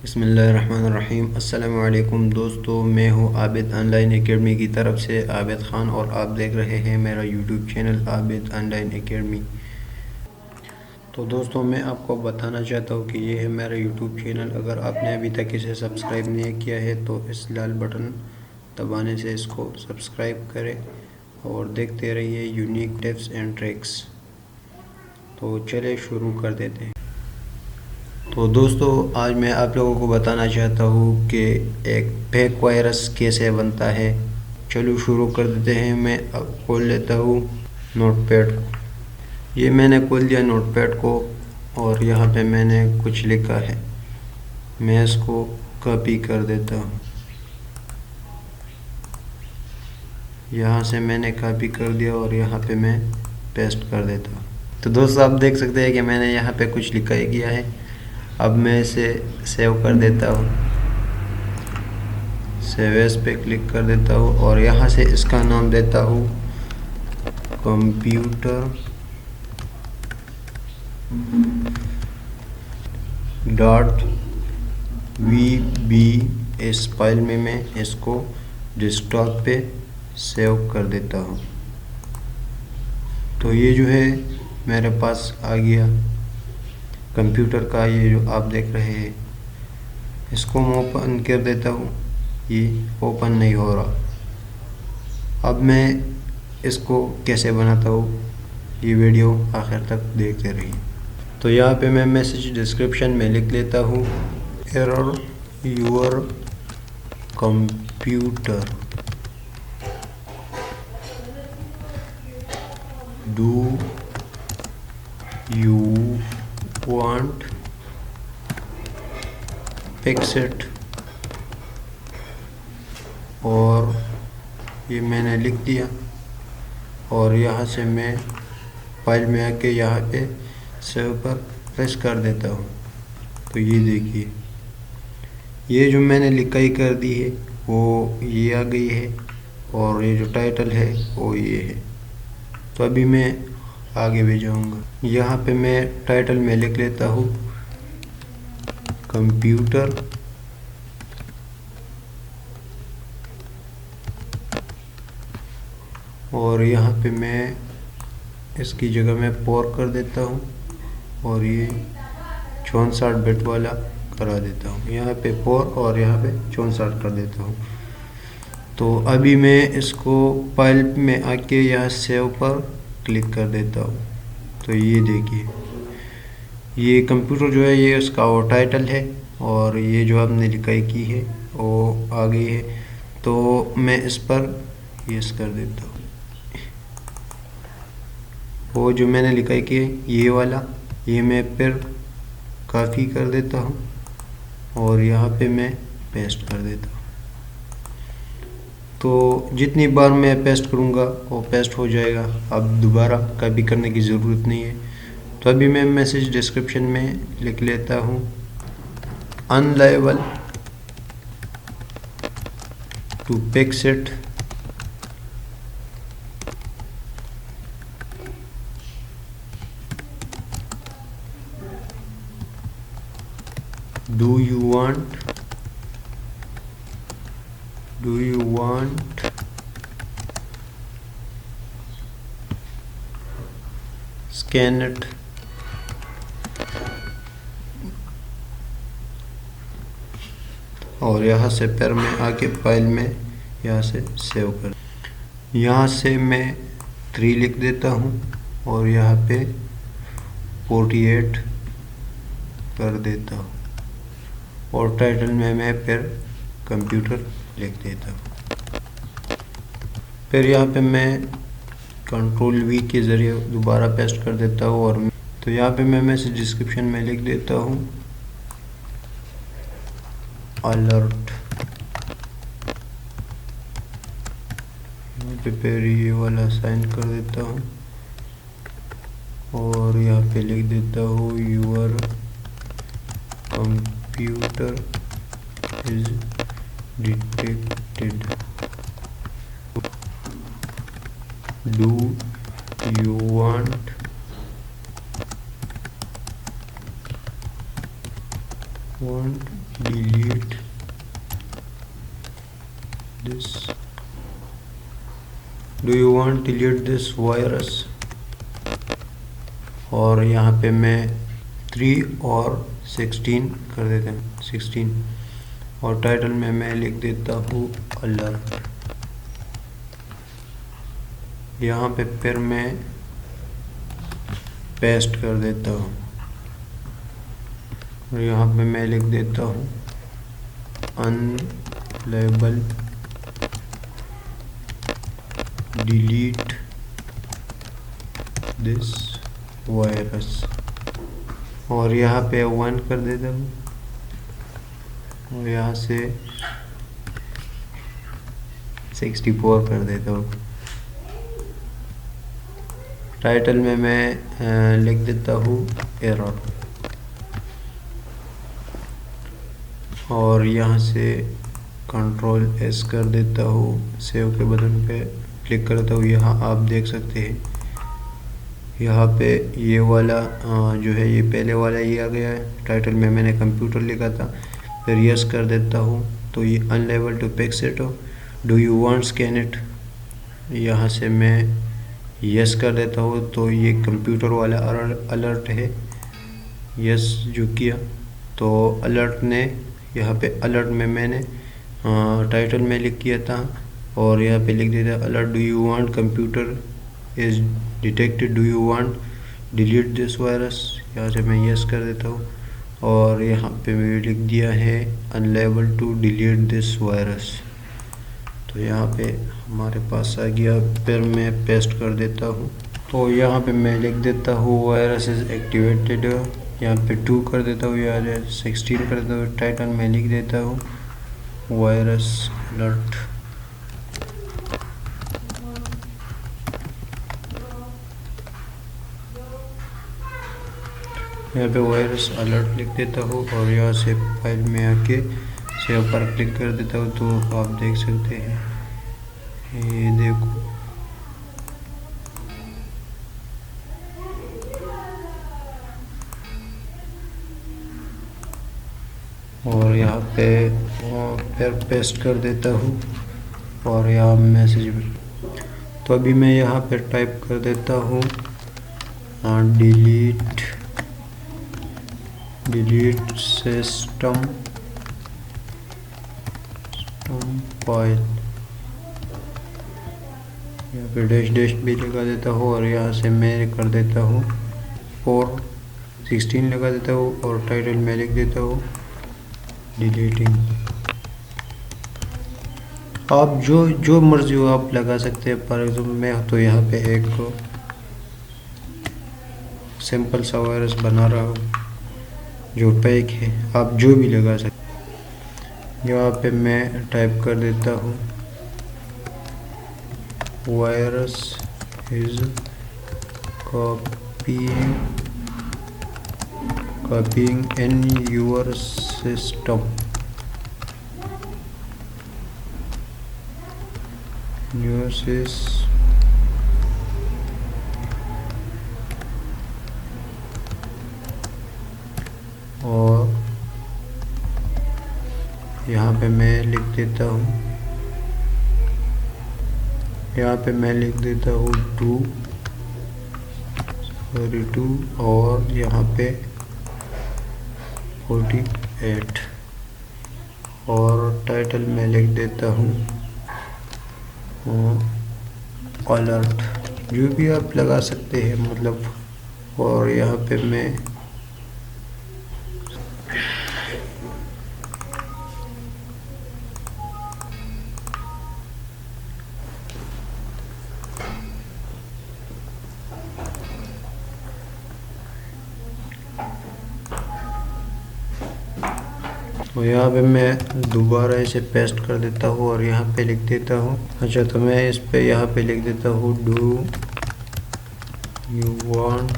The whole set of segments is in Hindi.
बिस्मिल्लाहिर्रहमानिर्रहीम। अस्सलामु अलैकुम दोस्तों, मैं हूँ आबिद ऑनलाइन एकेडमी की तरफ से आबिद ख़ान और आप देख रहे हैं मेरा YouTube channel Abid online academy. तो दोस्तों, मैं आपको बताना चाहता हूँ कि ये है मेरा यूट्यूब चैनल। अगर आपने अभी तक इसे सब्सक्राइब नहीं किया है तो इस लाल बटन दबाने से इसको सब्सक्राइब करें और देखते रहिए यूनिक टिप्स एंड ट्रिक्स। तो चलिए शुरू कर देते हैं। तो दोस्तों, आज मैं आप लोगों को बताना चाहता हूँ कि एक फेक वायरस कैसे बनता है। चलो शुरू कर देते हैं। मैं अब खोल लेता हूँ नोटपैड को। ये मैंने खोल दिया नोटपैड को और यहाँ पे मैंने कुछ लिखा है। मैं इसको कॉपी कर देता हूँ। यहाँ से मैंने कॉपी कर दिया और यहाँ पे मैं पेस्ट कर देता हूँ। तो दोस्तों, आप देख सकते हैं कि मैंने यहाँ पे कुछ लिखा ही किया है। अब मैं इसे सेव कर देता हूँ। सेव एज पे क्लिक कर देता हूँ और यहाँ से इसका नाम देता हूँ कंप्यूटर डॉट वी। इस फाइल में मैं इसको डेस्कटॉप पे सेव कर देता हूँ। तो ये जो है मेरे पास आ गया कंप्यूटर का, ये जो आप देख रहे हैं। इसको मैं ओपन कर देता हूँ। ये ओपन नहीं हो रहा। अब मैं इसको कैसे बनाता हूँ, ये वीडियो आखिर तक देखते रहिए। तो यहाँ पे मैं मैसेज डिस्क्रिप्शन में लिख लेता हूँ, error your computer, do you want fix it। और ये मैंने लिख दिया और यहाँ से मैं फाइल में आके यहाँ पे सेव पर प्रेस कर देता हूँ। तो ये देखिए, ये जो मैंने लिखाई कर दी है वो ये आ गई है और ये जो टाइटल है वो ये है। तो अभी मैं आगे भी जाऊंगा। यहाँ पे मैं टाइटल में लिख लेता हूँ कंप्यूटर और यहाँ पे मैं इसकी जगह में पोर कर देता हूँ और ये 64 बिट वाला करा देता हूँ। यहाँ पे पोर और यहाँ पे 64 कर देता हूँ। तो अभी मैं इसको फाइल में आके यहाँ सेव पर क्लिक कर देता हूँ। तो ये देखिए, ये कंप्यूटर जो है ये उसका वो टाइटल है और ये जो आपने लिखाई की है वो आ गई है। तो मैं इस पर यस कर देता हूँ। वो जो मैंने लिखाई की है ये वाला, ये मैं फिर कॉपी कर देता हूँ और यहाँ पे मैं पेस्ट कर देता हूँ। तो जितनी बार मैं पेस्ट करूँगा वो पेस्ट हो जाएगा। अब दोबारा कॉपी करने की ज़रूरत नहीं है। तो अभी मैं मैसेज डिस्क्रिप्शन में लिख लेता हूँ unable to fix it, do you want scan it. और यहाँ से फिर मैं आके फाइल में यहाँ से सेव कर, यहाँ से मैं 3 लिख देता हूँ और यहाँ पे 48 कर देता हूँ और टाइटल में मैं फिर कंप्यूटर लिख देता हूँ। फिर यहाँ पे मैं कंट्रोल वी के ज़रिए दोबारा पेस्ट कर देता हूँ। और तो यहाँ पे मैं मैसेज डिस्क्रिप्शन में लिख देता हूँ अलर्ट। यहाँ पे फिर ये वाला साइन कर देता हूँ और यहाँ पे लिख देता हूँ your computer is detected, do you want delete this, do you want delete this virus. और यहाँ पे मैं 3 और 16 कर देते हैं 16, और टाइटल में मैं लिख देता हूँ अलर्ट। यहाँ पे फिर मैं पेस्ट कर देता हूँ और यहाँ पे मैं लिख देता हूँ अनलेबल डिलीट दिस वायरस, और यहाँ पे 1 कर देता हूँ और यहाँ से 64 कर देता हूँ। टाइटल में मैं लिख देता हूँ एरर, और यहाँ से Ctrl+S कर देता हूँ, सेव के बटन पे क्लिक करता हूँ। यहाँ आप देख सकते हैं यहाँ पे ये वाला जो है ये पहले वाला ये आ गया है। टाइटल में मैंने कंप्यूटर लिखा था, फिर यस कर देता हूँ तो ये अनलेबल टू पिक्सेट हो, do you want scan it, यहाँ से मैं यस कर देता हूँ तो ये कंप्यूटर वाला अलर्ट है। यस जो किया तो अलर्ट ने यहाँ पे अलर्ट में मैंने टाइटल में लिख किया था और यहाँ पे लिख देता alert, do you want computer is detected, do you want delete this virus. यहाँ से मैं यस कर देता हूँ और यहाँ पे मैंने लिख दिया है unable to delete this virus. तो यहाँ पे हमारे पास आ गया, फिर मैं पेस्ट कर देता हूँ। तो यहाँ पे मैं लिख देता हूँ वायरस इज एक्टिवेटेड, यहाँ पे 2 कर देता हूँ, यहाँ 16 कर देता हूँ। टाइटल में लिख देता हूँ वायरस अलर्ट। यहाँ पे वायरस अलर्ट लिख देता हूँ और यहाँ से फाइल में आके सेव पर क्लिक कर देता हूँ। तो आप देख सकते हैं ये देखो, और यहाँ पे फिर पेस्ट कर देता हूँ और यहाँ मैसेज भी। तो अभी मैं यहाँ पे टाइप कर देता हूँ डिलीट सिस्टम फाइल, यहाँ पे डैश भी लगा देता हूँ और यहाँ से मैं कर देता हूँ 416 लगा देता हूँ और टाइटल में लिख देता हूँ डिलीटिंग। आप जो मर्जी हो आप लगा सकते हैं, पर एग्जाम्पल मैं तो यहाँ पे एक सिंपल सा वायरस बना रहा हूँ जो पैक है, आप जो भी लगा सकते। यहाँ पे मैं टाइप कर देता हूँ virus is copying in your system, और यहाँ पे मैं लिख देता हूँ, यहाँ पे मैं लिख देता हूँ 2 और यहाँ पे 48 और टाइटल में लिख देता हूँ अलर्ट, जो भी आप लगा सकते हैं मतलब। और यहाँ पे मैं तो यहाँ पे मैं दोबारा इसे पेस्ट कर देता हूँ और यहाँ पे लिख देता हूँ, अच्छा तो मैं इस पे यहाँ पे लिख देता हूँ do you want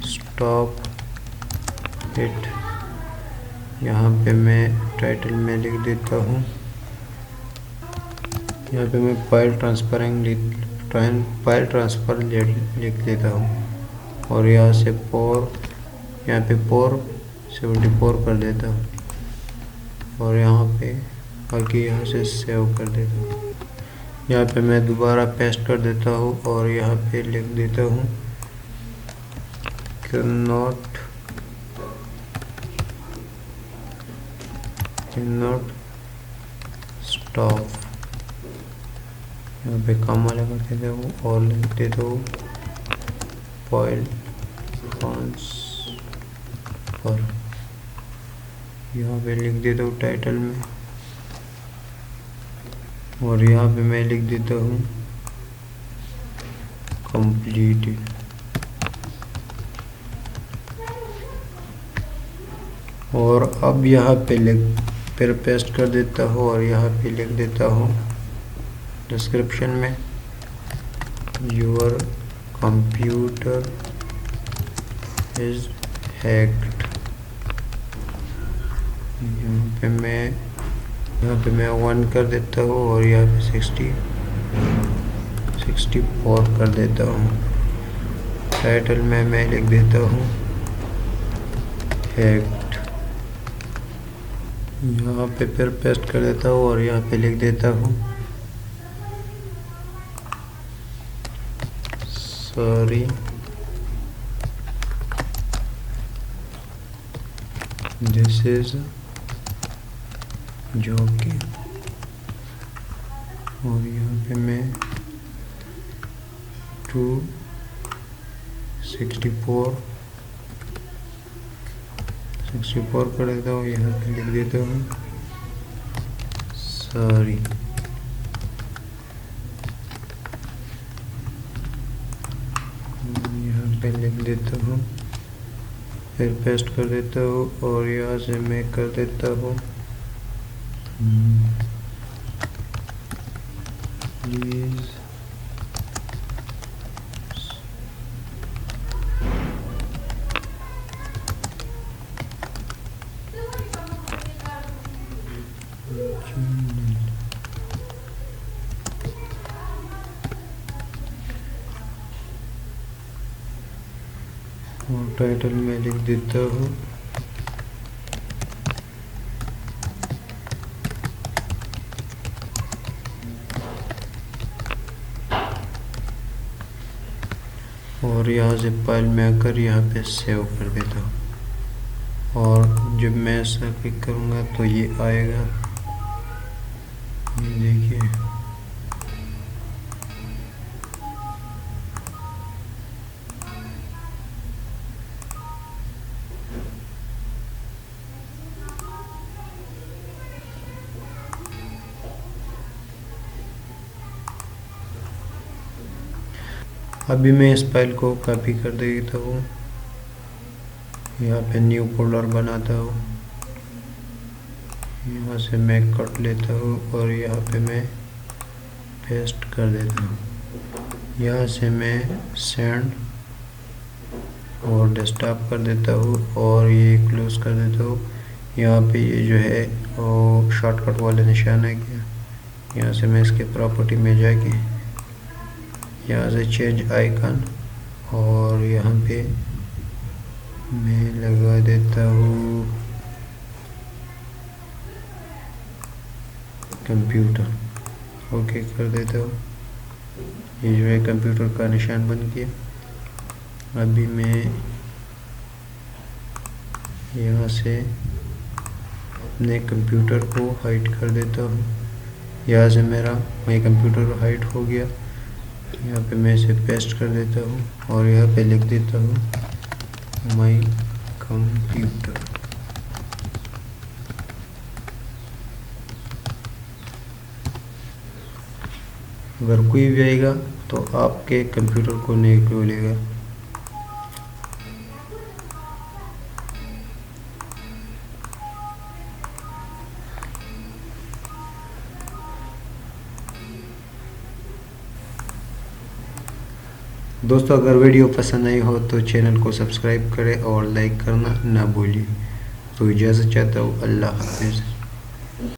stop it. यहाँ पे मैं टाइटल में लिख देता हूँ, यहाँ पे मैं फाइल ट्रांसफ़र लिख देता हूँ और यहाँ से 4 यहाँ पे 474 कर देता हूँ। और यहाँ पे बाकी यहाँ से सेव कर देता हूँ। यहाँ पे मैं दोबारा पेस्ट कर देता हूँ और यहाँ पे लिख देता हूँ cannot stop। यहाँ पे कम वाला कर देता हूँ और लिख देता हूँ फाइल ट्रांसफर। यहाँ पे लिख देता हूँ टाइटल में और यहाँ पे मैं लिख देता हूँ कंप्लीटेड। और अब यहाँ पे फिर पेस्ट कर देता हूँ और यहाँ पे लिख देता हूँ डिस्क्रिप्शन में योर कंप्यूटर इज हैक्ड। यहाँ पे मैं 1 कर देता हूँ और यहाँ पे 64 कर देता हूँ। टाइटल में मैं लिख देता हूँ हैक्ड। यहाँ पे फिर पेस्ट कर देता हूँ और यहाँ पे लिख देता हूँ सॉरी दिस इज जोकिंग। और यहाँ पे मैं 264 कर देता हूँ। यहाँ पे लिख देता हूँ सॉरी। यहाँ पे लिख देता हूँ फिर पेस्ट कर देता हूँ और यहाँ से मैं कर देता हूँ प्लीज और टाइटल में लिख देता हूँ और यहाँ से फाइल में आकर यहाँ पे सेव कर देता हूँ। और जब मैं ऐसा क्लिक करूँगा तो ये आएगा, ये देखिए। अभी मैं इस फाइल को कॉपी कर देता हूँ, यहाँ पे न्यू फोल्डर बनाता हूँ। यहाँ से मैं कट लेता हूँ और यहाँ पे मैं पेस्ट कर देता हूँ। यहाँ से मैं सेंड और डेस्कटॉप कर देता हूँ और ये क्लोज कर देता हूँ। यहाँ पे ये जो है वो शॉर्टकट वाले निशान है क्या, यहाँ से मैं इसके प्रॉपर्टी में जाके यहाँ से चेंज आइकन और यहाँ पे मैं लगा देता हूँ कंप्यूटर। ओके कर देता हूँ। ये जो है कंप्यूटर का निशान बन गया। अभी मैं यहाँ से अपने कंप्यूटर को हाइड कर देता हूँ। यहाँ से मेरा कंप्यूटर हाइड हो गया। यहाँ पे मैं इसे पेस्ट कर देता हूँ और यहाँ पे लिख देता हूँ माई कंप्यूटर। अगर कोई भी आएगा तो आपके कंप्यूटर को नहीं खोलेगा। दोस्तों अगर वीडियो पसंद आई हो तो चैनल को सब्सक्राइब करें और लाइक करना ना भूलिए। तो इजाज़त चाहता हूँ। अल्लाह हाफ़िज़।